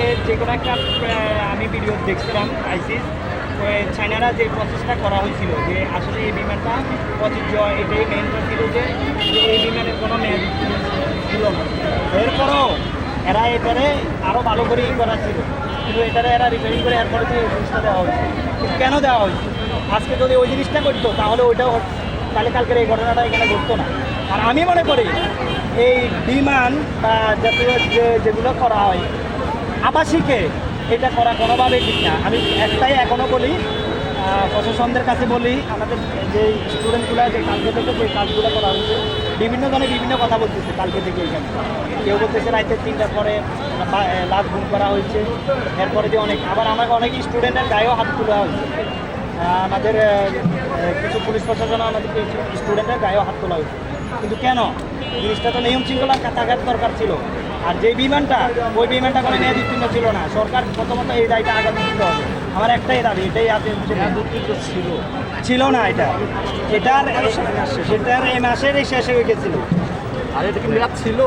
আজকে যে কোনো একটা আমি ভিডিও দেখছিলাম আইসিস চায়নারা যে প্রসেসটা করা হয়েছিল যে আসলে এই বিমানটা প্রযোজ্য, এটাই মেনটা ছিল যে এই বিমানের কোনো মেয়াদ ছিল না। এরপরও এরা এটারে আরও ভালো করে করা ছিল, কিন্তু এটারে এরা রিপেয়ারিং করে এরপরে যে এই জিনিসটা দেওয়া হয়েছে। কিন্তু কেন দেওয়া হয়েছে? আজকে যদি ওই জিনিসটা করতো তাহলে ওইটাও তাহলে কালকের এই ঘটনাটা এখানে ঘটতো না। আর আমি মনে করি এই বিমান বা জাতীয় যেগুলো করা হয় আবাসিকে এটা করা কোনোভাবে ঠিক না। আমি একটাই এখনও বলি, প্রশাসনদের কাছে বলি, আমাদের যে স্টুডেন্টগুলো যে কালকে থেকে যে কাজগুলো করা হচ্ছে বিভিন্ন ধরনের বিভিন্ন কথা বলতেছে কালকে থেকে এখানে। কেউ বলতেছে রাতে 3টার পরে লাশ গুম করা হয়েছে, এরপরে যে অনেক আবার আমাকে অনেক স্টুডেন্টের গায়েও হাত তোলা হয়েছে। আমাদের কিছু পুলিশ প্রশাসন আমাদের স্টুডেন্টের গায়েও হাত তোলা হয়েছে। কিন্তু কেন? জিনিসটা তো নিয়ম শৃঙ্খলা থাকার দরকার ছিল। আর যে বিমানটা ওই বিমানটা কোনো মেয়াদ উত্তীর্ণ ছিল না। সরকার প্রথমত এই দায়টা আগে দিতে হবে। আমার একটাই দাবি, এটাই আছে, ছিল না এটা, এটার এই মাসের শেষে হয়ে গেছিল। আর এটা কি মেয়াদ ছিল?